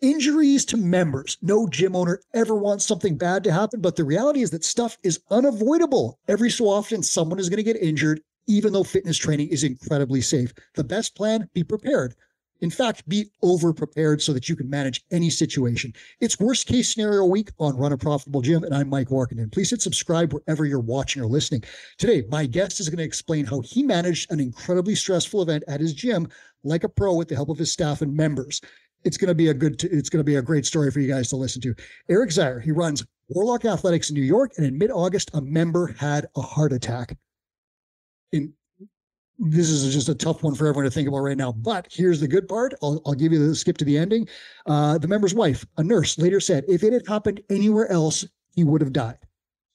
Injuries to members. No gym owner ever wants something bad to happen, but the reality is that stuff is unavoidable. Every so often, someone is going to get injured, even though fitness training is incredibly safe. The best plan, be prepared. In fact, be over-prepared so that you can manage any situation. It's Worst Case Scenario Week on Run a Profitable Gym, and I'm Mike Warkentin. Please hit subscribe wherever you're watching or listening. Today, my guest is going to explain how he managed an incredibly stressful event at his gym like a pro with the help of his staff and members. It's going to be a great story for you guys to listen to. Erik Zeyher, he runs Warlock Athletics in New York, and in mid-August, a member had a heart attack. This is just a tough one for everyone to think about right now, but here's the good part. I'll give you the skip to the ending. The member's wife, a nurse, later said, if it had happened anywhere else, he would have died.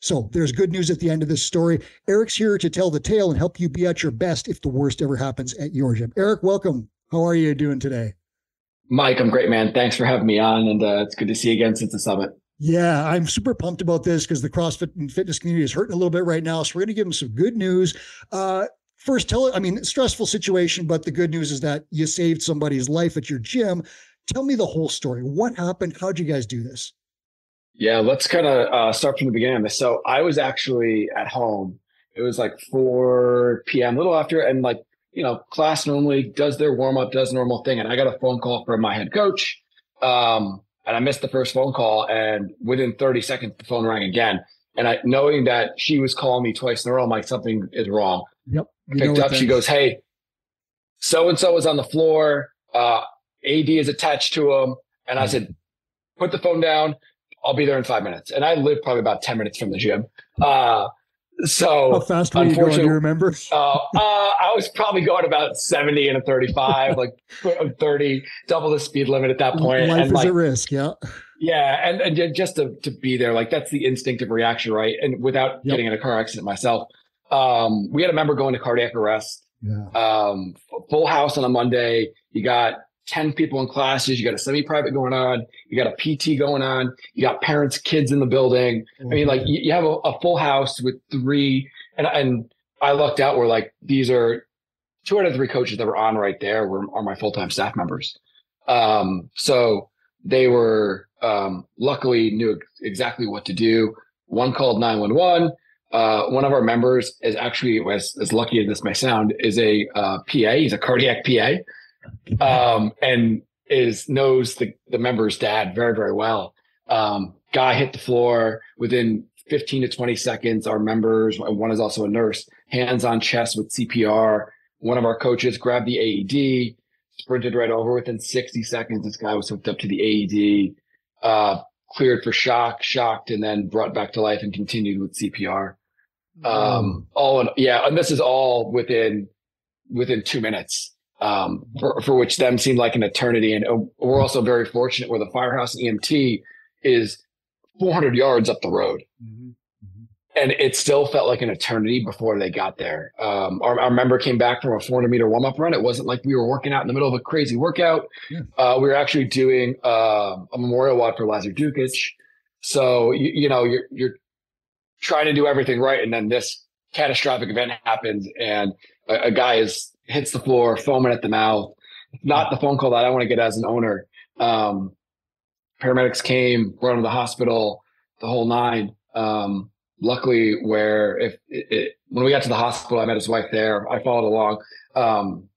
So there's good news at the end of this story. Erik's here to tell the tale and help you be at your best if the worst ever happens at your gym. Erik, welcome. How are you doing today? Mike, I'm great, man. Thanks for having me on, and it's good to see you again since the summit. Yeah, I'm super pumped about this because the CrossFit and fitness community is hurting a little bit right now. So we're going to give them some good news. First, stressful situation, but the good news is that you saved somebody's life at your gym. Tell me the whole story. What happened? How'd you guys do this? Yeah, let's kind of start from the beginning. So I was actually at home. It was like 4 p.m., a little after, and class normally does their warm-up, does normal thing, and I got a phone call from my head coach, and I missed the first phone call, and within 30 seconds, the phone rang again. And knowing that she was calling me twice in a row, I'm like, something is wrong. Yep. I picked up. She goes, hey, so-and-so is on the floor. AD is attached to him. And I said, put the phone down. I'll be there in 5 minutes. And I live probably about 10 minutes from the gym. So how fast were you going? Do you remember? I was probably going about 70 and a 35, like 30, double the speed limit at that point. Life is at risk. Yeah. Yeah. And just to be there, that's the instinctive reaction, right? And without getting in a car accident myself. We had a member go into cardiac arrest. Yeah. Full house on a Monday. You got 10 people in classes. You got a semi-private going on. You got a PT going on. You got parents, kids in the building. Mm-hmm. I mean, you have a full house with 3. And I lucked out where these are 2 out of 3 coaches that were on right there are my full-time staff members. So they were luckily knew exactly what to do. One called 911. One of our members is actually, as lucky as this may sound, is a PA. He's a cardiac PA, and knows the member's dad very, very well. Guy hit the floor within 15 to 20 seconds. Our members, one is also a nurse, hands on chest with CPR. One of our coaches grabbed the AED, sprinted right over. Within 60 seconds, this guy was hooked up to the AED, cleared for shocked, and then brought back to life and continued with CPR. And this is all within 2 minutes, for which them seemed like an eternity. And we're also very fortunate where the firehouse EMT is 400 yards up the road. Mm-hmm. Mm-hmm. And it still felt like an eternity before they got there. Our member came back from a 400-meter warm-up run. It wasn't like we were working out in the middle of a crazy workout. Yeah. We were actually doing a memorial walk for Lazar Dukic. So, you're trying to do everything right, and then this catastrophic event happens, and a guy hits the floor, foaming at the mouth. Not the phone call that I want to get as an owner. Paramedics came, brought him to the hospital, the whole 9. Luckily, when we got to the hospital, I met his wife there. I followed along.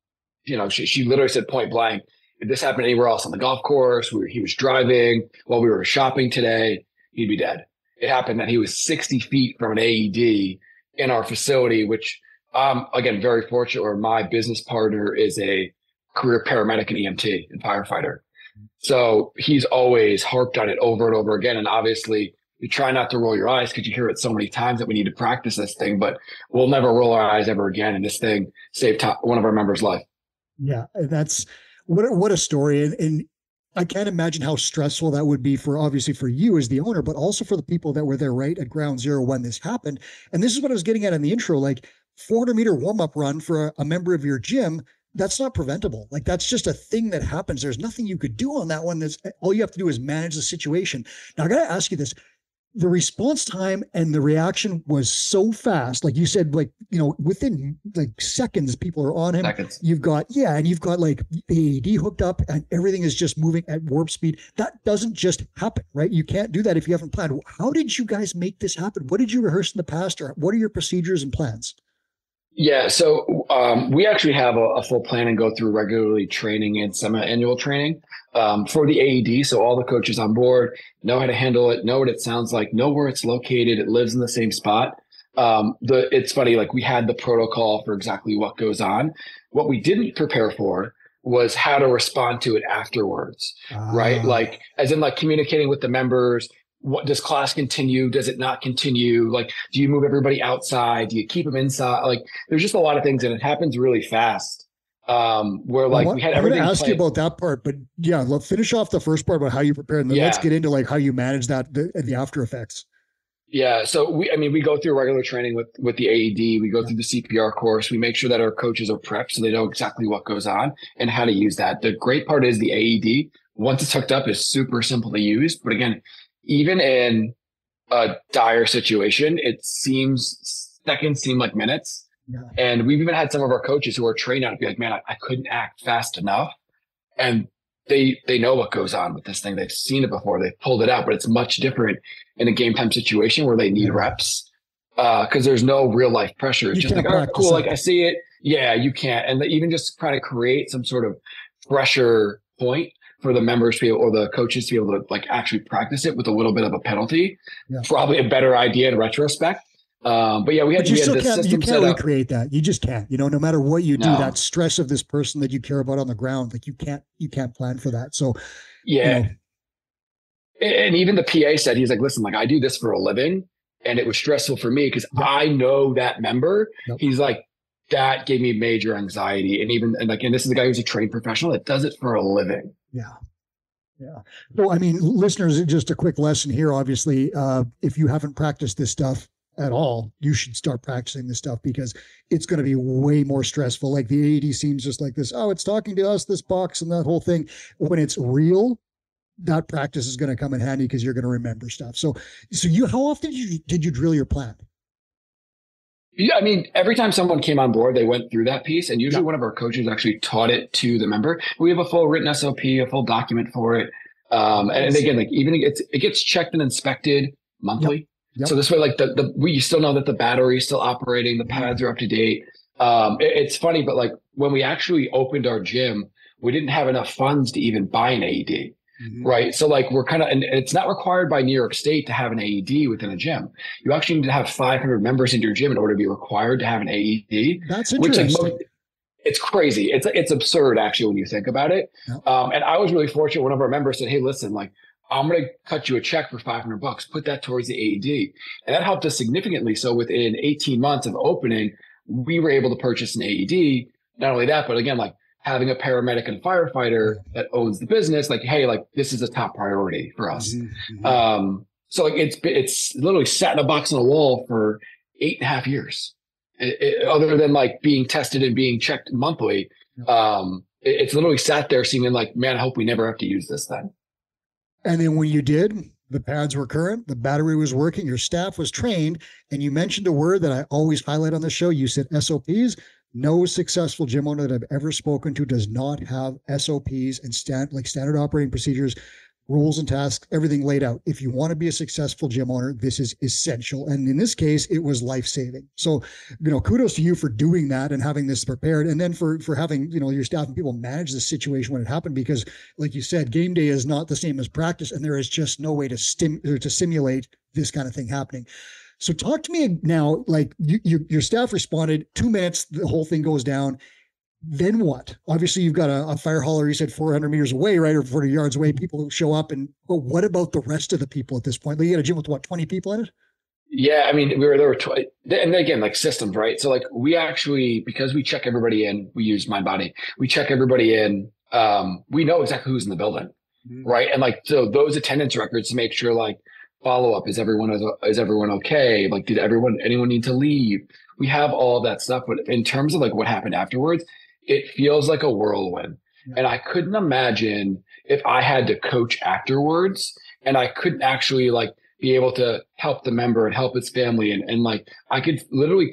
She literally said point blank, if this happened anywhere else on the golf course, he was driving while we were shopping today, he'd be dead. It happened that he was 60 feet from an AED in our facility, which again, very fortunate where my business partner is a career paramedic and EMT and firefighter. So he's always harped on it over and over again. And obviously you try not to roll your eyes because you hear it so many times that we need to practice this thing, but we'll never roll our eyes ever again. And this thing saved one of our members' life. Yeah. That's what a story. And I can't imagine how stressful that would be obviously for you as the owner, but also for the people that were there right at ground zero when this happened. And this is what I was getting at in the intro, 400-meter warm-up run for a member of your gym. That's not preventable. That's just a thing that happens. There's nothing you could do on that one. All you have to do is manage the situation. Now I got to ask you this. the response time and the reaction was so fast. Like you said, like, within like seconds, people are on him. Seconds. You've got like the AED hooked up and everything is just moving at warp speed. That doesn't just happen, right? You can't do that if you haven't planned. How did you guys make this happen? What did you rehearse in the past, or what are your procedures and plans? Yeah, so we actually have a full plan and go through regularly training and semi-annual training for the AED. So all the coaches on board know how to handle it, know what it sounds like, know where it's located. It lives in the same spot. It's funny, like we had the protocol for exactly what goes on. What we didn't prepare for was how to respond to it afterwards, right? Like, as in like communicating with the members. What does class continue? Does it not continue? Like, do you move everybody outside? Do you keep them inside? Like, there's just a lot of things, and it happens really fast. Where like we had everything. I'm going to ask you about that part, but yeah, let's finish off the first part about how you prepare, and then let's get into like how you manage that, the after effects. Yeah. So we go through regular training with the AED. We go through the CPR course. We make sure that our coaches are prepped so they know exactly what goes on and how to use that. The great part is the AED, once it's hooked up, is super simple to use. But again, even in a dire situation, seconds seem like minutes. Yeah. And we've even had some of our coaches who are trained out be like, man, I couldn't act fast enough. And they know what goes on with this thing. They've seen it before. They've pulled it out, but it's much different in a game time situation where they need reps because there's no real life pressure. It's just like, all right, cool. Like I see it. Yeah, you can't. And even just trying to create some sort of pressure point for the members to be able, or the coaches to be able to like actually practice it with a little bit of a penalty. Yeah. Probably a better idea in retrospect. But yeah, we had this system you can't recreate that. You just can't, no matter what you do, that stress of this person that you care about on the ground, like you can't plan for that. So yeah. And even the PA said, he's like, listen, like I do this for a living and it was stressful for me because I know that member. Yep. He's like, that gave me major anxiety. And this is the guy who's a trained professional that does it for a living. Yeah. Yeah. So, I mean, listeners, just a quick lesson here. Obviously, if you haven't practiced this stuff at all, you should start practicing this stuff because it's going to be way more stressful. Like the AED seems just like this, oh, it's talking to us, this box and that whole thing. When it's real, that practice is going to come in handy because you're going to remember stuff. So how often did you drill your plan? Yeah, I mean, every time someone came on board, they went through that piece, and usually one of our coaches actually taught it to the member. We have a full written SOP, a full document for it, and again, like even it gets checked and inspected monthly. Yep. So this way, like we still know that the battery is still operating, the pads are up to date. It's funny, but like when we actually opened our gym, we didn't have enough funds to even buy an AED. Mm-hmm. Right. So like we're and it's not required by New York State to have an AED within a gym. You actually need to have 500 members in your gym in order to be required to have an AED. That's interesting. It's crazy. It's absurd actually when you think about it. Yep. And I was really fortunate. One of our members said, hey, listen, like I'm going to cut you a check for $500, put that towards the AED. And that helped us significantly. So within 18 months of opening, we were able to purchase an AED. Not only that, but again, like having a paramedic and firefighter that owns the business, like, hey, like this is a top priority for us. Mm-hmm. So like it's literally sat in a box on a wall for 8.5 years. Other than like being tested and being checked monthly, it's literally sat there seeming like, man, I hope we never have to use this then. And then when you did, the pads were current, the battery was working, your staff was trained, and you mentioned a word that I always highlight on the show. You said SOPs. No successful gym owner that I've ever spoken to does not have SOPs and standard operating procedures, rules and tasks, everything laid out. If you want to be a successful gym owner, this is essential. And in this case, it was life-saving. So, kudos to you for doing that and having this prepared. And then for having, your staff and people manage the situation when it happened, because like you said, game day is not the same as practice. And there is just no way to simulate this kind of thing happening. So talk to me now, like your staff responded 2 minutes, the whole thing goes down. Then what? Obviously you've got a fire hauler, you said 400 meters away, right? Or 40 yards away, people who show up. And what about the rest of the people at this point? Like you got a gym with 20 people in it? Yeah. I mean, there were 20, and again, like systems, right? So like we actually, because we check everybody in, we use MindBody. We check everybody in. We know exactly who's in the building, right? And like, so those attendance records to make sure like, follow up, is everyone okay? Like, did anyone need to leave? We have all that stuff, but in terms of like what happened afterwards, it feels like a whirlwind. Yeah. And I couldn't imagine if I had to coach afterwards and I couldn't actually like be able to help the member and help its family. And like, I could literally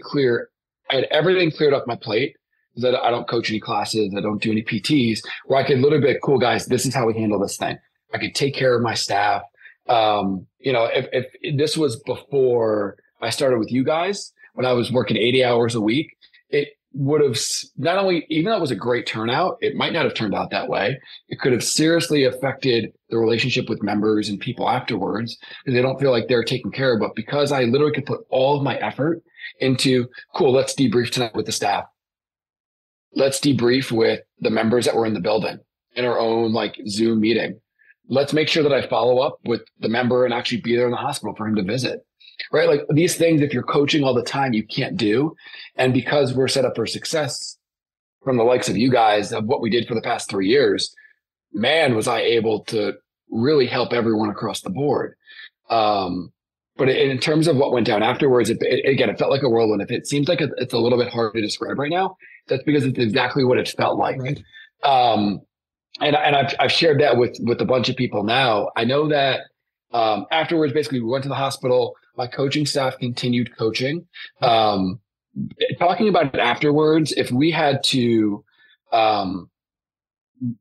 I had everything cleared off my plate, that I don't coach any classes. I don't do any PTs, where I could literally be like, cool guys, this is how we handle this thing. I could take care of my staff. If this was before I started with you guys, when I was working 80 hours a week, it would have not only, even though it was a great turnout, it might not have turned out that way. It could have seriously affected the relationship with members and people afterwards, because they don't feel like they're taken care of. But because I literally could put all of my effort into, cool, let's debrief tonight with the staff. Let's debrief with the members that were in the building in our own like Zoom meeting. Let's make sure that I follow up with the member and actually be there in the hospital for him to visit. Right? Like these things, if you're coaching all the time, you can't do. And because we're set up for success from the likes of you guys, of what we did for the past 3 years, man, was I able to really help everyone across the board. But in terms of what went down afterwards, it felt like a whirlwind. If it seems like it's a little bit hard to describe right now, that's because it's exactly what it felt like. Right. And I've shared that with a bunch of people now. I know that afterwards, basically, we went to the hospital. My coaching staff continued coaching. Talking about it afterwards, if we had to,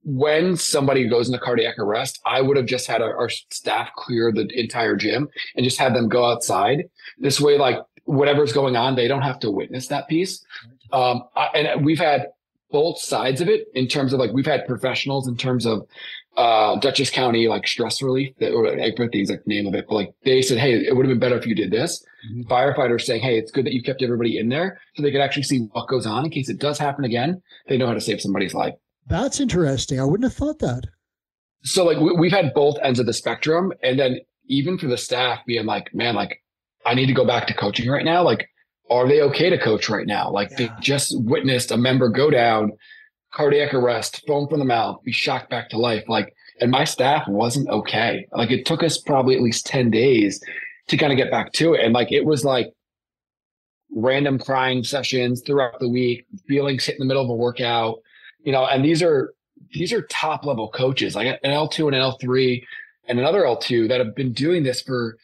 when somebody goes into cardiac arrest, I would have just had our staff clear the entire gym and just have them go outside. This way, like whatever's going on, they don't have to witness that piece. And we've had both sides of it in terms of like, we've had professionals in terms of Dutchess County, like stress relief, or I forget the exact name of it, but like they said, hey, it would have been better if you did this. Mm-hmm. Firefighters saying, hey, it's good that you kept everybody in there so they could actually see what goes on in case it does happen again. They know how to save somebody's life. That's interesting. I wouldn't have thought that. So like we've had both ends of the spectrum. And then even for the staff being like, man, like I need to go back to coaching right now. Like, are they okay to coach right now? Like they just witnessed a member go down, cardiac arrest, foam from the mouth, be shocked back to life. Like, and my staff wasn't okay. Like it took us probably at least 10 days to kind of get back to it. And like, it was like random crying sessions throughout the week, feelings hit in the middle of a workout, and these are top level coaches, like an L2 and an L3 and another L2 that have been doing this for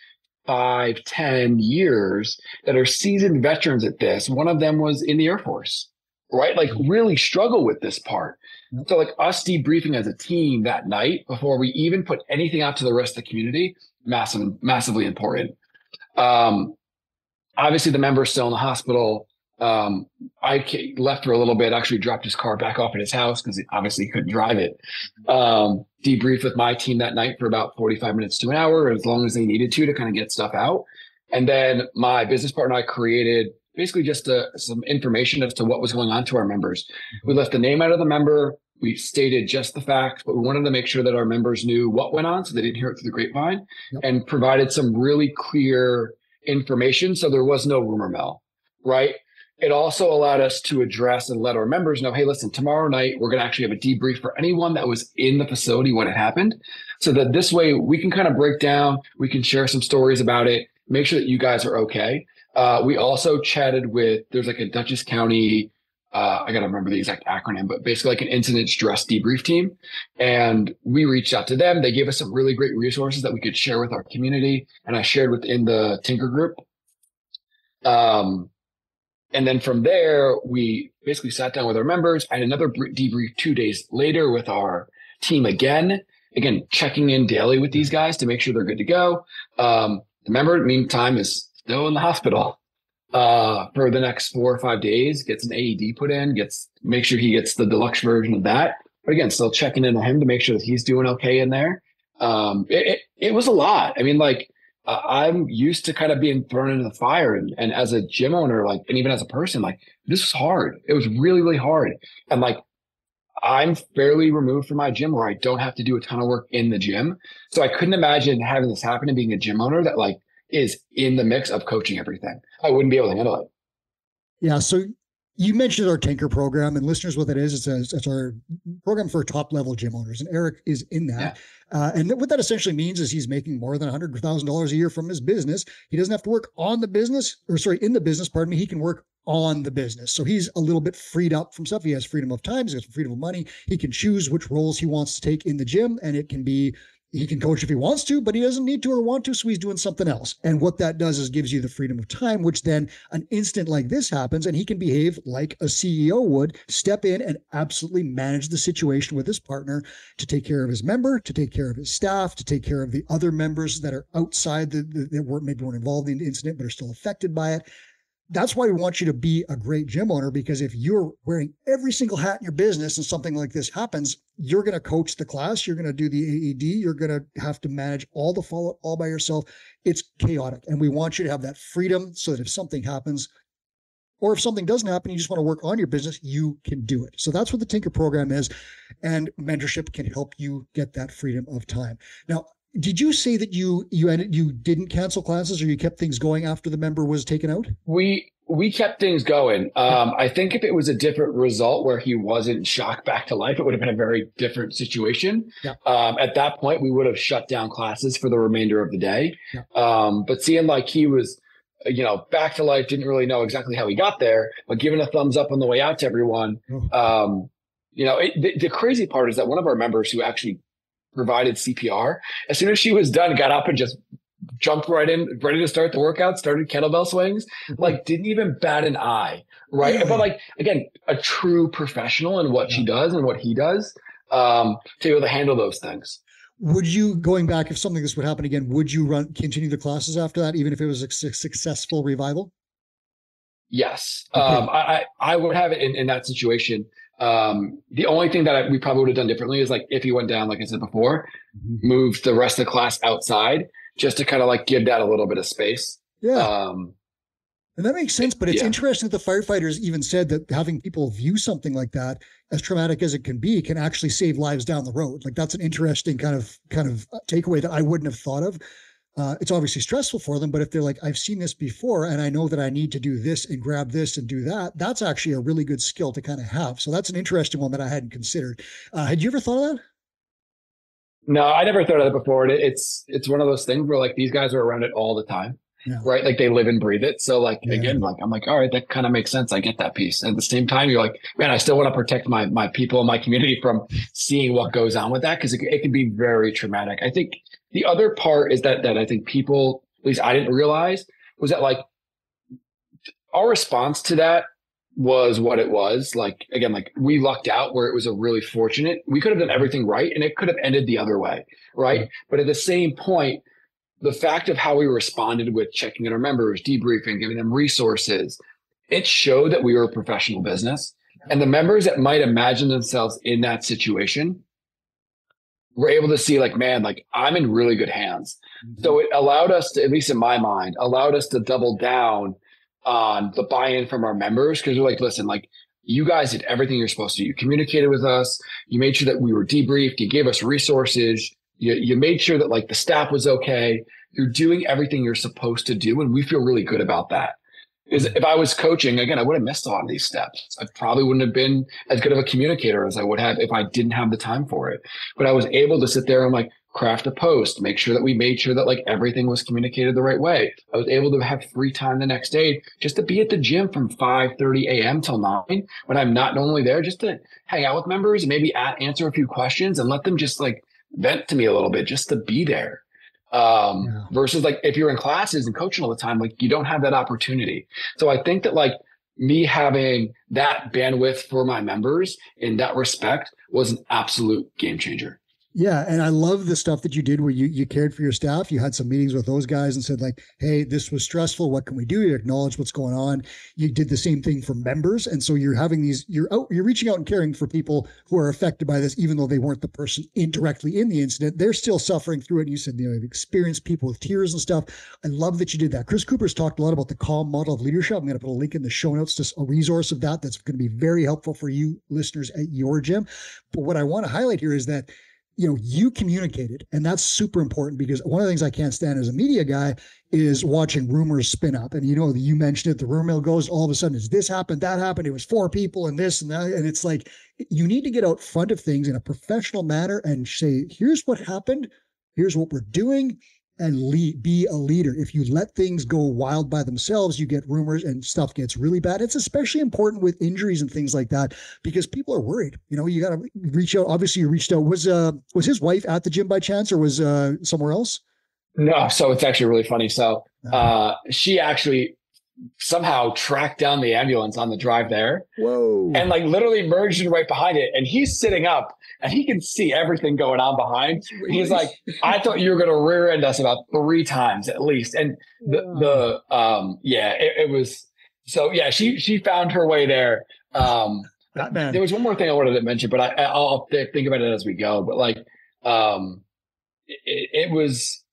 5-10 years, that are seasoned veterans at this. One of them was in the Air Force, right? Like really struggle with this part. So like us debriefing as a team that night before we even put anything out to the rest of the community, massively important. Obviously the member's still in the hospital. I left for a little bit, actually dropped his car back off at his house because he couldn't drive it. Debriefed with my team that night for about 45 minutes to an hour, as long as they needed to kind of get stuff out. And then my business partner and I created basically just some information as to what was going on to our members. We left the name out of the member. We stated just the facts, but we wanted to make sure that our members knew what went on so they didn't hear it through the grapevine, and provided some really clear information so there was no rumor mill, right? It also allowed us to address and let our members know, hey, listen, tomorrow night, we're going to actually have a debrief for anyone that was in the facility when it happened, so that this way we can kind of break down, we can share some stories about it, make sure that you guys are okay. We also chatted with, there's like a Dutchess County, I got to remember the exact acronym, but basically like an incident stress debrief team. And we reached out to them. They gave us some really great resources that we could share with our community. And I shared within the Tinker group. And then from there, we basically sat down with our members. I had another debrief 2 days later with our team again, checking in daily with these guys to make sure they're good to go. The member, meantime, is still in the hospital for the next 4 or 5 days, gets an AED put in, make sure he gets the deluxe version of that. But again, still checking in on him to make sure that he's doing okay in there. It was a lot. I mean, like, I'm used to kind of being thrown into the fire, and as a gym owner, like, and even as a person, like, this was hard. It was really, really hard. And like, I'm fairly removed from my gym where I don't have to do a ton of work in the gym. So I couldn't imagine having this happen and being a gym owner that like is in the mix of coaching everything. I wouldn't be able to handle it. Yeah. So you mentioned our Tinker program, and listeners, what that is, it's our program for top level gym owners, and Erik is in that. Yeah. And what that essentially means is he's making more than $100,000 a year from his business. He doesn't have to work in the business, he can work on the business. So he's a little bit freed up from stuff. He has freedom of time. He's got some freedom of money. He can choose which roles he wants to take in the gym, and it can be, he can coach if he wants to, but he doesn't need to or want to, so he's doing something else. And what that does is gives you the freedom of time, which then an instant like this happens, and he can behave like a CEO would, step in and absolutely manage the situation with his partner to take care of his member, to take care of his staff, to take care of the other members that are outside that weren't involved in the incident but are still affected by it. That's why we want you to be a great gym owner, because if you're wearing every single hat in your business and something like this happens, you're going to coach the class, you're going to do the AED, you're going to have to manage all the follow-up all by yourself. It's chaotic. And we want you to have that freedom so that if something happens, or if something doesn't happen, you just want to work on your business, you can do it. So that's what the Tinker program is. And mentorship can help you get that freedom of time. Now, did you say that you didn't cancel classes, or you kept things going after the member was taken out? We kept things going. I think if it was a different result where he wasn't shocked back to life, it would have been a very different situation. Yeah. At that point, we would have shut down classes for the remainder of the day. Yeah. But seeing like he was, back to life, didn't really know exactly how he got there, but giving a thumbs up on the way out to everyone. The crazy part is that one of our members who actually provided CPR, as soon as she was done, got up and just jumped right in, ready to start the workout, started kettlebell swings, like didn't even bat an eye, right? Really? But like, again, a true professional in what she does and what he does, to be able to handle those things. Would you, going back, if something like this would happen again, would you continue the classes after that, even if it was a successful revival? Yes. Okay. I would have it in that situation. The only thing that we probably would have done differently is like if he went down, like I said before, moved the rest of the class outside just to kind of like give that a little bit of space. Yeah. And that makes sense, but it's interesting that the firefighters even said that having people view something like that, as traumatic as it can be, can actually save lives down the road. Like that's an interesting kind of takeaway that I wouldn't have thought of. It's obviously stressful for them, but if they're like, I've seen this before and I know that I need to do this and grab this and do that, that's actually a really good skill to kind of have. So that's an interesting one that I hadn't considered. Had you ever thought of that? No, I never thought of that before. It's one of those things where like these guys are around it all the time, right? Like they live and breathe it. So like, again, like I'm like, all right, that kind of makes sense. I get that piece. And at the same time, you're like, man, I still want to protect my people and my community from seeing what goes on with that, because it can be very traumatic. I think the other part is that I think people, at least I didn't realize, was that like our response to that was what it was. Like, again, like we lucked out where it was a really fortunate. We could have done everything right and it could have ended the other way, right? But at the same point, the fact of how we responded with checking in our members, debriefing, giving them resources, it showed that we were a professional business. And the members that might imagine themselves in that situation were able to see like, man, like I'm in really good hands. So it allowed us to, at least in my mind, allowed us to double down on the buy-in from our members. Cause we're like, listen, like you guys did everything you're supposed to do. You communicated with us. You made sure that we were debriefed. You gave us resources. You made sure that like the staff was okay. You're doing everything you're supposed to do. And we feel really good about that. Because if I was coaching, again, I would have missed a lot of these steps. I probably wouldn't have been as good of a communicator as I would have if I didn't have the time for it. But I was able to sit there and like craft a post, make sure that we made sure that like everything was communicated the right way. I was able to have free time the next day just to be at the gym from 5:30 a.m. till 9 when I'm not normally there, just to hang out with members and maybe answer a few questions and let them just like vent to me a little bit, just to be there. Versus like if you're in classes and coaching all the time, like you don't have that opportunity. So I think that like me having that bandwidth for my members in that respect was an absolute game changer. Yeah. And I love the stuff that you did where you cared for your staff. You had some meetings with those guys and said like, hey, this was stressful. What can we do? You acknowledge what's going on. You did the same thing for members. And so you're having you're reaching out and caring for people who are affected by this, even though they weren't the person indirectly in the incident. They're still suffering through it. And you said, you've experienced people with tears and stuff. I love that you did that. Chris Cooper's talked a lot about the calm model of leadership. I'm going to put a link in the show notes to a resource of that's going to be very helpful for you listeners at your gym. But what I want to highlight here is that you communicated, and that's super important, because one of the things I can't stand as a media guy is watching rumors spin up. And you mentioned it, the rumor mill goes, all of a sudden it's this happened, that happened, it was 4 people and this and that. And it's like, you need to get out front of things in a professional manner and say, here's what happened. Here's what we're doing. and be a leader. If you let things go wild by themselves, you get rumors and stuff gets really bad. It's especially important with injuries and things like that because people are worried. You got to reach out. Obviously, you reached out. Was his wife at the gym by chance, or was somewhere else? No, so it's actually really funny. So she actually somehow tracked down the ambulance on the drive there. Whoa. And like literally merged in right behind it. And he's sitting up and he can see everything going on behind. He's like, I thought you were going to rear end us about 3 times at least. And it was, so yeah, she found her way there. There was one more thing I wanted to mention, but I'll think about it as we go. But like, it was,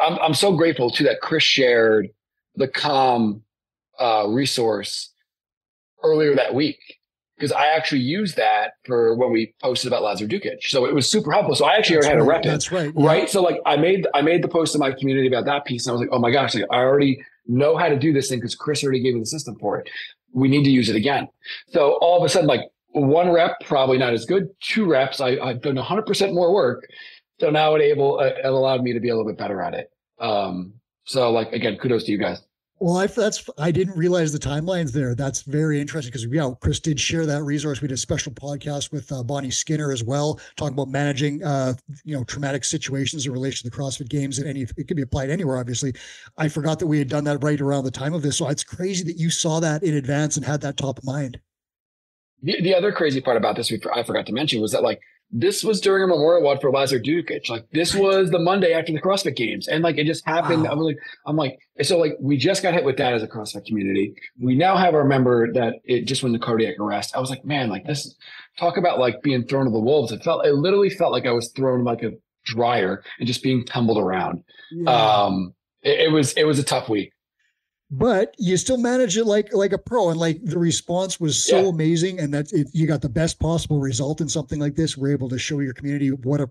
I'm so grateful too that Chris shared the Calm resource earlier that week, because I actually used that for when we posted about Lazar Dukic. So it was super helpful. So I actually already had to rep it. That's right. Right. So like I made the post in my community about that piece. And I was like, oh my gosh, like I already know how to do this thing because Chris already gave me the system for it. We need to use it again. So all of a sudden, like 1 rep, probably not as good. 2 reps, I've done 100% more work. So now it allowed me to be a little bit better at it. So like, again, kudos to you guys. Well, I didn't realize the timelines there. That's very interesting because Chris did share that resource. We did a special podcast with Bonnie Skinner as well, talking about managing traumatic situations in relation to the CrossFit Games, and it can be applied anywhere. Obviously, I forgot that we had done that right around the time of this, so it's crazy that you saw that in advance and had that top of mind. The other crazy part about this I forgot to mention was that like this was during a memorial walk for Lazar Dukic. Like this was the Monday after the CrossFit Games. And like, it just happened. Wow. I'm like, so like, we just got hit with that as a CrossFit community. We now have our member that it just went to cardiac arrest. I was like, man, like this, talk about like being thrown to the wolves. It literally felt like I was thrown like a dryer and just being tumbled around. Yeah. It was a tough week. But you still manage it like a pro, and like the response was so amazing, and you got the best possible result in something like this. We're able to show your community what a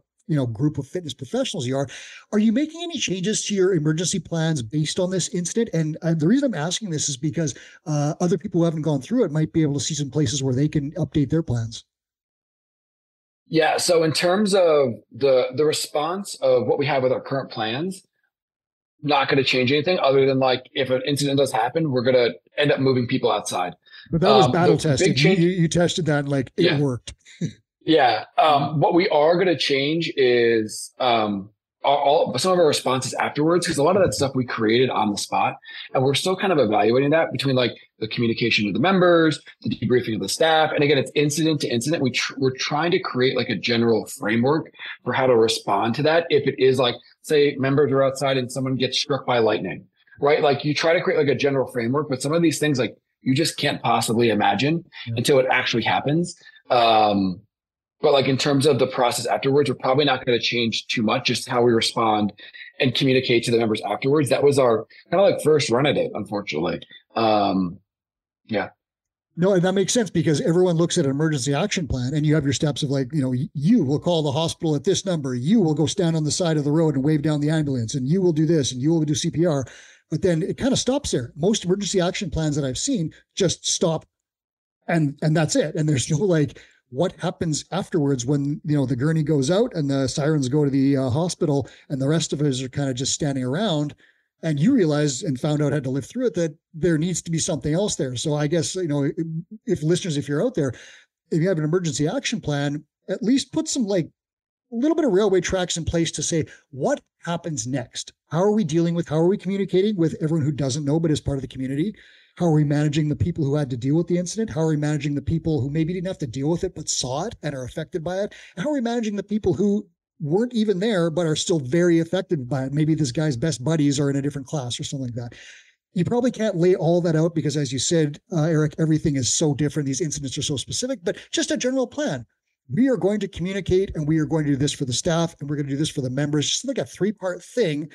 group of fitness professionals you are. Are you making any changes to your emergency plans based on this incident? And the reason I'm asking this is because other people who haven't gone through it might be able to see some places where they can update their plans. Yeah. So in terms of the response of what we have with our current plans, not going to change anything other than like if an incident does happen, we're going to end up moving people outside. But that was battle testing. You tested that and like it worked. Yeah. What we are going to change is some of our responses afterwards, because a lot of that stuff we created on the spot, and we're still kind of evaluating that between like the communication with the members, the debriefing of the staff. And again, it's incident to incident. We're trying to create like a general framework for how to respond to that. If it is like, say members are outside and someone gets struck by lightning, right? Like you try to create like a general framework, but some of these things like you just can't possibly imagine until it actually happens. But like in terms of the process afterwards, we're probably not going to change too much, just how we respond and communicate to the members afterwards. That was our kind of like first run at it, unfortunately. Yeah. No, and that makes sense because everyone looks at an emergency action plan and you have your steps of like, you will call the hospital at this number. You will go stand on the side of the road and wave down the ambulance, and you will do this and you will do CPR. But then it kind of stops there. Most emergency action plans that I've seen just stop and that's it. And there's no like, what happens afterwards when, the gurney goes out and the sirens go to the hospital and the rest of us are kind of just standing around, and you realize and found out how to live through it, that there needs to be something else there. So I guess, if listeners, if you're out there, if you have an emergency action plan, at least put some like a little bit of railway tracks in place to say, what happens next? How are we communicating with everyone who doesn't know, but is part of the community? How are we managing the people who had to deal with the incident? How are we managing the people who maybe didn't have to deal with it, but saw it and are affected by it? And how are we managing the people who weren't even there, but are still very affected by it? Maybe this guy's best buddies are in a different class or something like that. You probably can't lay all that out because, as you said, Erik, everything is so different. These incidents are so specific, but just a general plan. We are going to communicate and we are going to do this for the staff and we're going to do this for the members. Just like a 3-part thing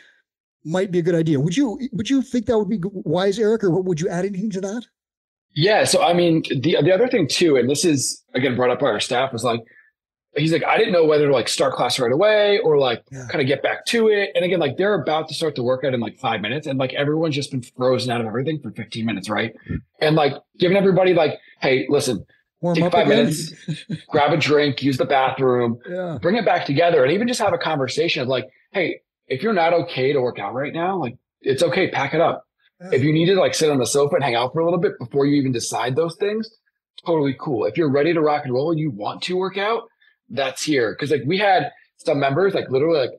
might be a good idea. Would you think that would be wise, Erik, or would you add anything to that? Yeah. So, I mean, the other thing too, and this is again brought up by our staff, was like, he's like, I didn't know whether to like start class right away or like kind of get back to it. And again, like they're about to start the workout in like 5 minutes, and like everyone's just been frozen out of everything for 15 minutes. Right. And like giving everybody like, hey, listen, take 5 minutes, grab a drink, use the bathroom, bring it back together, and even just have a conversation of like, hey, if you're not okay to work out right now, like it's okay, pack it up. Yeah. If you need to like sit on the sofa and hang out for a little bit before you even decide those things, totally cool. If you're ready to rock and roll and you want to work out, that's here. Cause like we had some members like literally like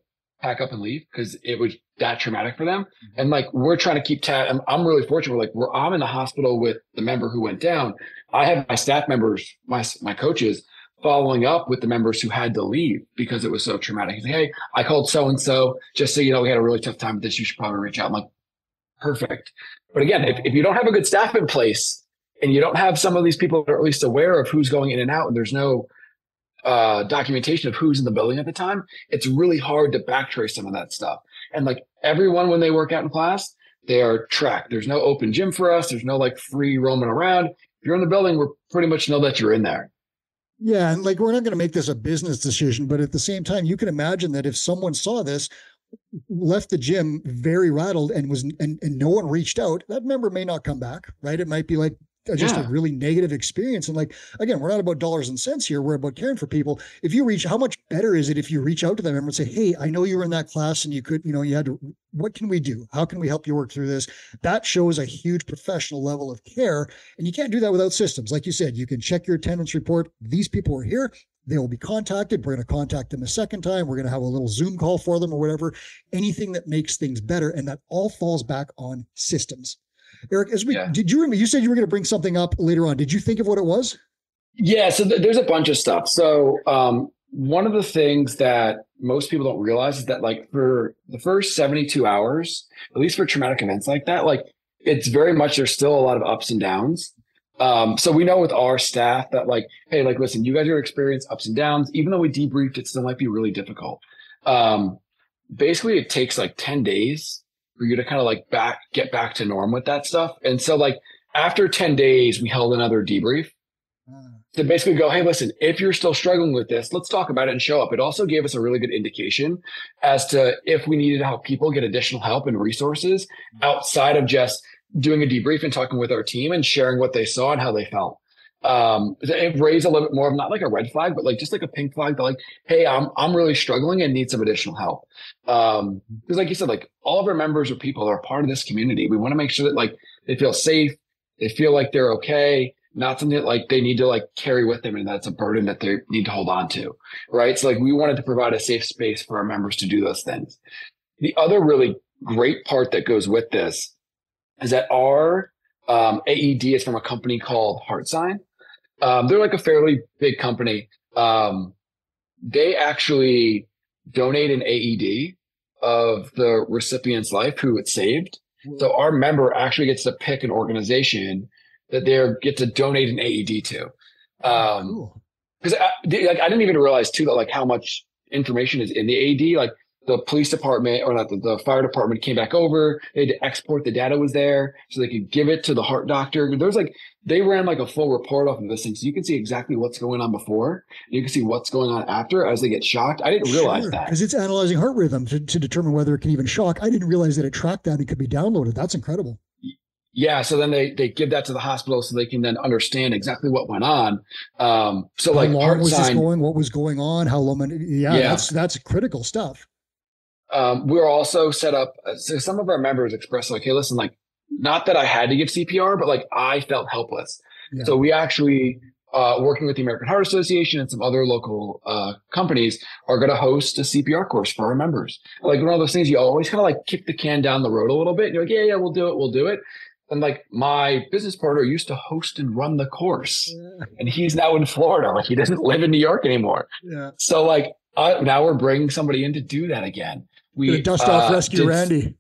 pack up and leave because it was that traumatic for them. And like we're trying to keep tab. I'm really fortunate. I'm in the hospital with the member who went down. I have my staff members, my coaches following up with the members who had to leave because it was so traumatic. He's like, hey, I called so-and-so just so you know, we had a really tough time with this. You should probably reach out. I'm like, perfect. But again, if you don't have a good staff in place and you don't have some of these people that are at least aware of who's going in and out, and there's no documentation of who's in the building at the time, it's really hard to backtrace some of that stuff. And like everyone, when they work out in class, they are tracked. There's no open gym for us. There's no like free roaming around. If you're in the building, we're pretty much know that you're in there. Yeah. And like, we're not going to make this a business decision, but at the same time, you can imagine that if someone saw this, left the gym very rattled and no one reached out, that member may not come back, right? It might be like just a really negative experience. And like, again, we're not about dollars and cents here. We're about caring for people. If you reach, how much better is it if you reach out to that member and say, hey, I know you were in that class and you could, you had to, what can we do? How can we help you work through this? That shows a huge professional level of care. And you can't do that without systems. Like you said, you can check your attendance report. These people are here. They will be contacted. We're going to contact them a second time. We're going to have a little Zoom call for them or whatever, anything that makes things better. And that all falls back on systems. Erik, did you remember, you said you were going to bring something up later on. Did you think of what it was? Yeah. So there's a bunch of stuff. So one of the things that most people don't realize is that like for the first 72 hours, at least for traumatic events like that, like it's very much, there's still a lot of ups and downs. So we know with our staff that like, hey, like, listen, you guys are going to experience ups and downs. Even though we debriefed, it still might be really difficult. Basically it takes like 10 days for you to kind of like get back to norm with that stuff. And so like after 10 days, we held another debrief to basically go, hey, listen, if you're still struggling with this, let's talk about it and show up. It also gave us a really good indication as to if we needed to help people get additional help and resources outside of just doing a debrief and talking with our team and sharing what they saw and how they felt. It raised a little bit more of not like a red flag, but like just like a pink flag that like, hey, I'm really struggling and need some additional help. Because like you said, like all of our members are people that are part of this community. We want to make sure that like they feel safe, they feel like they're okay, not something that like they need to like carry with them and that's a burden that they need to hold on to. Right. So like we wanted to provide a safe space for our members to do those things. The other really great part that goes with this is that our AED is from a company called HeartSign. They're like a fairly big company. They actually donate an AED of the recipient's life who it saved. So our member actually gets to pick an organization that they get to donate an AED to. Cool. Because I didn't even realize too that like how much information is in the AED. Like the police department or not the fire department came back over. They had to export the data was there so they could give it to the heart doctor. There's like, they ran like a full report off of this thing. So you can see exactly what's going on before. You can see what's going on after as they get shocked. I didn't realize that. Because it's analyzing heart rhythm to determine whether it can even shock. I didn't realize that it tracked that. It could be downloaded. That's incredible. Yeah. So then they give that to the hospital so they can then understand exactly what went on. So how like long was this going? What was going on? How long? Yeah. That's critical stuff. We're also set up. So some of our members expressed like, hey, listen, like, not that I had to give CPR, but like I felt helpless. Yeah. So we actually, working with the American Heart Association and some other local companies, are going to host a CPR course for our members. Like one of those things you always kind of like kick the can down the road a little bit. And you're like, yeah, we'll do it. And like my business partner used to host and run the course, and he's now in Florida. Like he doesn't live in New York anymore. Yeah. So like now we're bringing somebody in to do that again. We dust off Rescue Randy.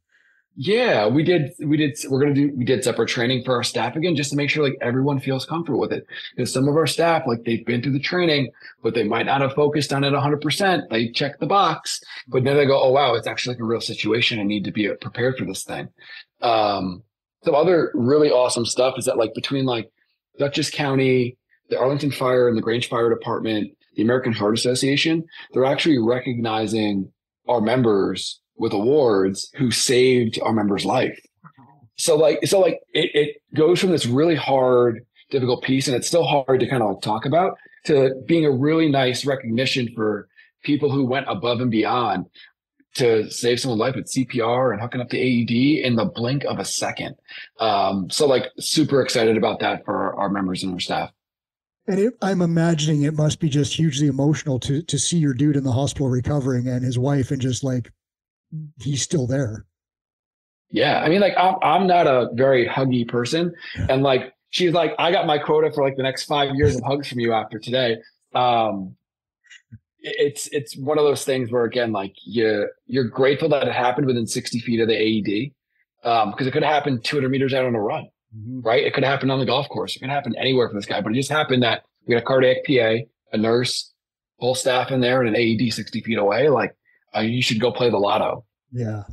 Yeah, we did separate training for our staff again, just to make sure like everyone feels comfortable with it. Because some of our staff, like they've been through the training, but they might not have focused on it 100%. They check the box, but then they go, oh, wow, it's actually like a real situation. I need to be prepared for this thing. Some other really awesome stuff is that like between like Dutchess County, the Arlington Fire and the Grange Fire Department, the American Heart Association, they're actually recognizing our members with awards who saved our members' life. So it goes from this really hard, difficult piece, and it's still hard to kind of like talk about, to being a really nice recognition for people who went above and beyond to save someone's life with CPR and hooking up the AED in the blink of a second. So like super excited about that for our members and our staff. And I'm imagining it must be just hugely emotional to see your dude in the hospital recovering and his wife and just like, he's still there. Yeah. I mean, like I'm not a very huggy person. And like, she's like, I got my quota for like the next 5 years of hugs from you after today. It's one of those things where, again, like you're grateful that it happened within 60 feet of the AED, because it could have happened 200 meters out on a run, right? It could have happened on the golf course. It could happen anywhere for this guy, but it just happened that we had a cardiac PA, a nurse, whole staff in there, and an AED 60 feet away. Like, you should go play the lotto. Yeah.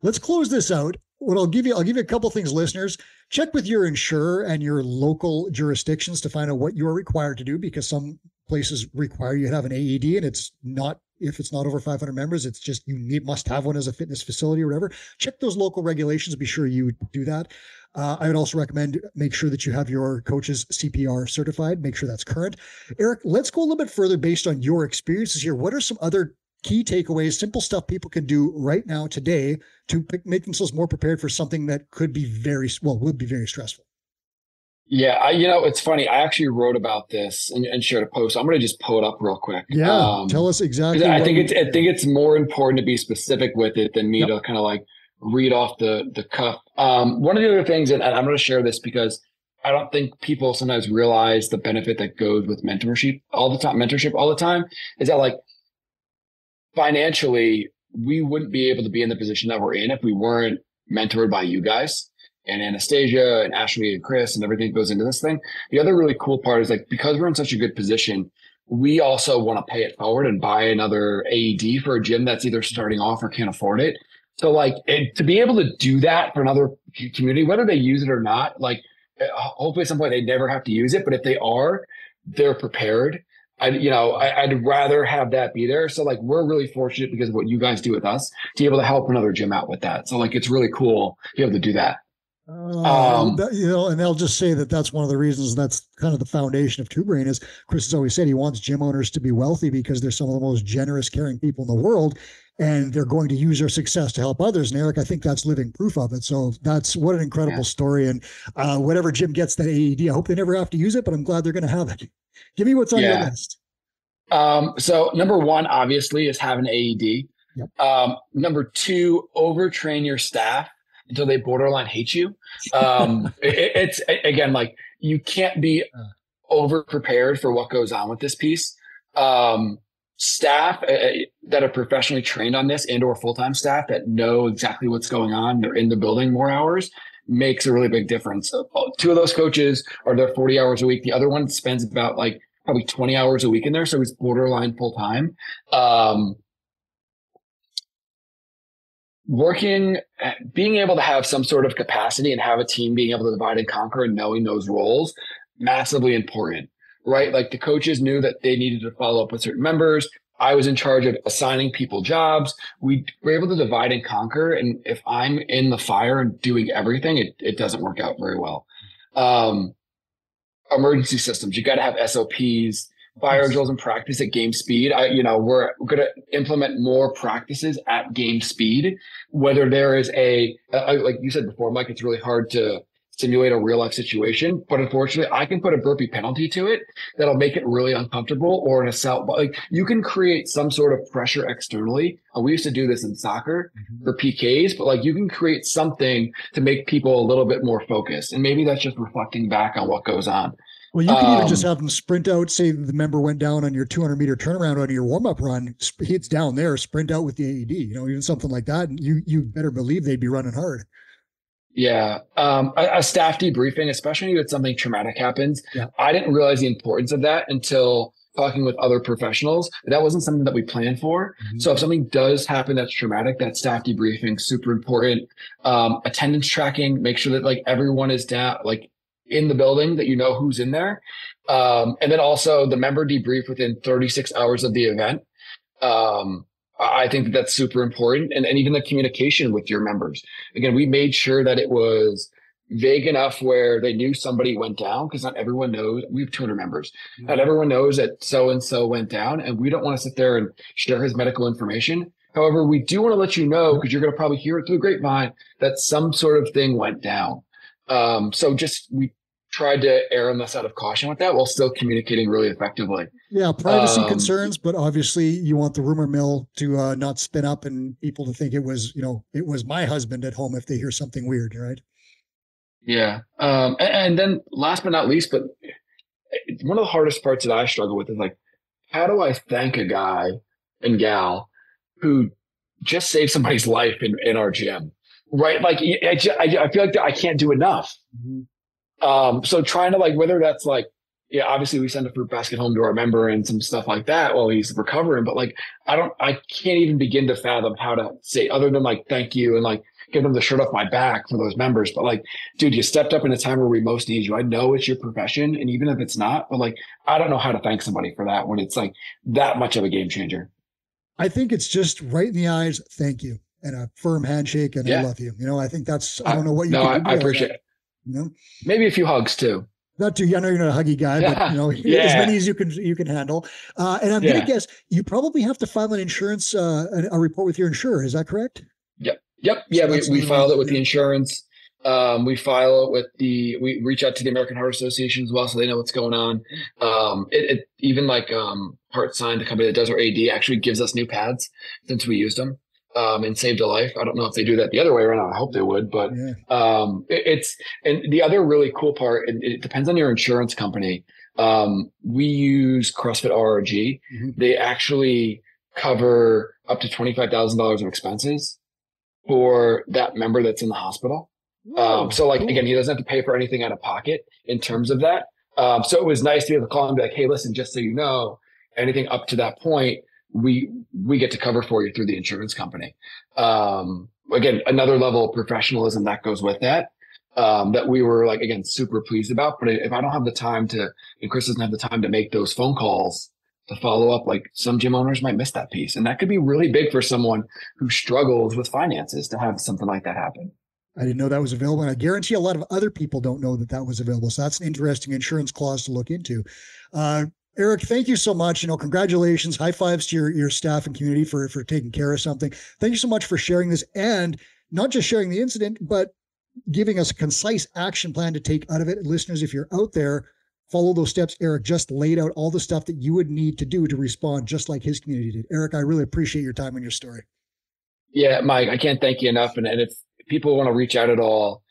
Let's close this out. What I'll give you a couple things, listeners. Check with your insurer and your local jurisdictions to find out what you are required to do, because some places require you to have an AED, and it's not, if it's not over 500 members, it's just must have one as a fitness facility or whatever. Check those local regulations. Be sure you do that. I would also recommend make sure that you have your coaches CPR certified. Make sure that's current. Erik, let's go a little bit further based on your experiences here. What are some other key takeaways, simple stuff people can do right now today to make themselves more prepared for something that could be would be very stressful? Yeah, it's funny. I actually wrote about this and shared a post. I'm going to just pull it up real quick. Yeah, tell us exactly. I think it's more important to be specific with it than me to kind of like read off the cuff. One of the other things, and I'm going to share this because I don't think people sometimes realize the benefit that goes with mentorship all the time, is that like financially, we wouldn't be able to be in the position that we're in if we weren't mentored by you guys and Anastasia and Ashley and Chris and everything that goes into this thing. The other really cool part is like, because we're in such a good position, we also want to pay it forward and buy another AED for a gym that's either starting off or can't afford it. So like to be able to do that for another community, whether they use it or not, like hopefully at some point they never have to use it, but if they are, they're prepared. I'd rather have that be there. So like, we're really fortunate because of what you guys do with us to be able to help another gym out with that. So like, it's really cool to be able to do that. And they'll just say that that's one of the reasons, that's kind of the foundation of Two Brain, is Chris has always said he wants gym owners to be wealthy because they're some of the most generous, caring people in the world, and they're going to use their success to help others. And Erik, I think that's living proof of it. So that's what an incredible story. And whatever gym gets that AED, I hope they never have to use it, but I'm glad they're going to have it. Give me what's on your list. So number one, obviously, is have an AED. Yep. Number two, overtrain your staff until they borderline hate you. It's again, like, you can't be over prepared for what goes on with this piece. Staff that are professionally trained on this, and or full-time staff that know exactly what's going on, they're in the building more hours, makes a really big difference. So, two of those coaches are there 40 hours a week. The other one spends about like probably 20 hours a week in there. So he's borderline full-time. Being able to have some sort of capacity and have a team being able to divide and conquer and knowing those roles, massively important, right? Like, the coaches knew that they needed to follow up with certain members. I was in charge of assigning people jobs. We were able to divide and conquer. And if I'm in the fire and doing everything, it doesn't work out very well. Emergency systems, you got to have SOPs, fire drills and practice at game speed. We're going to implement more practices at game speed, whether there is like you said before, Mike, it's really hard to simulate a real life situation, but unfortunately I can put a burpee penalty to it that'll make it really uncomfortable, or an assault. Like, you can create some sort of pressure externally. We used to do this in soccer for PKs, but like, you can create something to make people a little bit more focused. And maybe that's just reflecting back on what goes on. Well, you can even just have them sprint out. Say the member went down on your 200-meter turnaround on your warm-up run. It's down there, sprint out with the AED, even something like that. And you better believe they'd be running hard. Yeah. A staff debriefing, especially if something traumatic happens. Yeah. I didn't realize the importance of that until talking with other professionals. That wasn't something that we planned for. Mm-hmm. So if something does happen that's traumatic, that staff debriefing, super important. Attendance tracking, make sure that like everyone is down, like in the building, that you know who's in there. And then also the member debrief within 36 hours of the event. I think that's super important. And even the communication with your members. Again, we made sure that it was vague enough where they knew somebody went down, because not everyone knows. We have 200 members. Mm-hmm. Not everyone knows that so-and-so went down, and we don't want to sit there and share his medical information. However, we do want to let you know, because you're going to probably hear it through the grapevine, that some sort of thing went down. So we tried to err on the side of caution with that while still communicating really effectively. Yeah, privacy concerns, but obviously you want the rumor mill to not spin up and people to think it was my husband at home if they hear something weird, right? Yeah. And then last but not least, but one of the hardest parts that I struggle with is like, how do I thank a guy and gal who just saved somebody's life in our gym, right? Like, I feel like I can't do enough. Mm-hmm. So trying to, like, whether that's like, yeah, obviously we send a fruit basket home to our member and some stuff like that while he's recovering, but like, I can't even begin to fathom how to say, other than like, thank you and like give them the shirt off my back for those members. But like, dude, you stepped up in a time where we most need you. I know it's your profession. And even if it's not, but like, I don't know how to thank somebody for that when it's like that much of a game changer. I think it's just right in the eyes. Thank you. And a firm handshake. And I love you. I think that's, I don't know what you can do. I appreciate it. Maybe a few hugs too. Not too, I know you're not a huggy guy, but as many as you can handle. And I'm going to guess you probably have to file an insurance, a report with your insurer. Is that correct? Yep. Yeah. So we filed it with the insurance. We we reach out to the American Heart Association as well, so they know what's going on. Even like Heart Sign, the company that does our AD, actually gives us new pads since we used them and saved a life. I don't know if they do that the other way around. I hope they would, but and the other really cool part, and it depends on your insurance company. We use CrossFit RRG. Mm-hmm. They actually cover up to $25,000 of expenses for that member that's in the hospital. So like, cool. Again, he doesn't have to pay for anything out of pocket in terms of that. So it was nice to be able to call him and be like, hey, listen, just so you know, anything up to that point, we get to cover for you through the insurance company. Again, another level of professionalism that goes with that, that we were like, again, super pleased about. But if I don't have the time and Chris doesn't have the time to make those phone calls to follow up, like some gym owners might miss that piece. And that could be really big for someone who struggles with finances to have something like that happen. I didn't know that was available. And I guarantee a lot of other people don't know that was available. So that's an interesting insurance clause to look into. Erik, thank you so much. Congratulations. High fives to your staff and community for taking care of something. Thank you so much for sharing this, and not just sharing the incident, but giving us a concise action plan to take out of it. Listeners, if you're out there, follow those steps. Erik just laid out all the stuff that you would need to do to respond just like his community did. Erik, I really appreciate your time and your story. Yeah, Mike, I can't thank you enough. And if people want to reach out at all,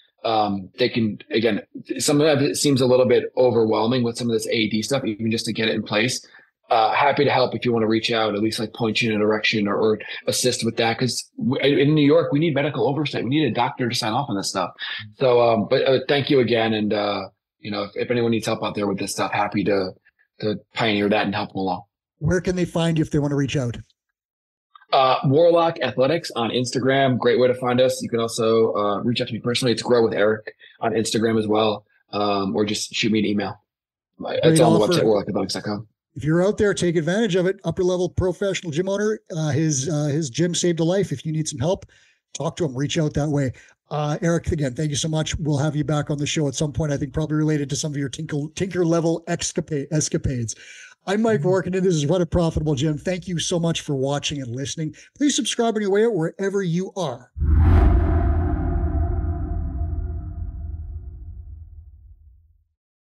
they can. Again, some of it seems a little bit overwhelming with some of this AED stuff, even just to get it in place. Happy to help if you want to reach out, at least like point you in a direction or assist with that. Because in New York, we need medical oversight. We need a doctor to sign off on this stuff. So, but thank you again. And, if anyone needs help out there with this stuff, happy to pioneer that and help them along. Where can they find you if they want to reach out? Warlock Athletics on Instagram. Great way to find us. You can also reach out to me personally. It's Grow with Erik on Instagram as well. Or just shoot me an email. It's on the website, warlockathletics.com. If you're out there, take advantage of it. Upper level professional gym owner. His gym saved a life. If you need some help, talk to him, reach out that way. Erik, again, thank you so much. We'll have you back on the show at some point. I think probably related to some of your tinker level escapades. I'm Mike Warkentin. This is Run a Profitable Gym. Thank you so much for watching and listening. Please subscribe on your way out wherever you are.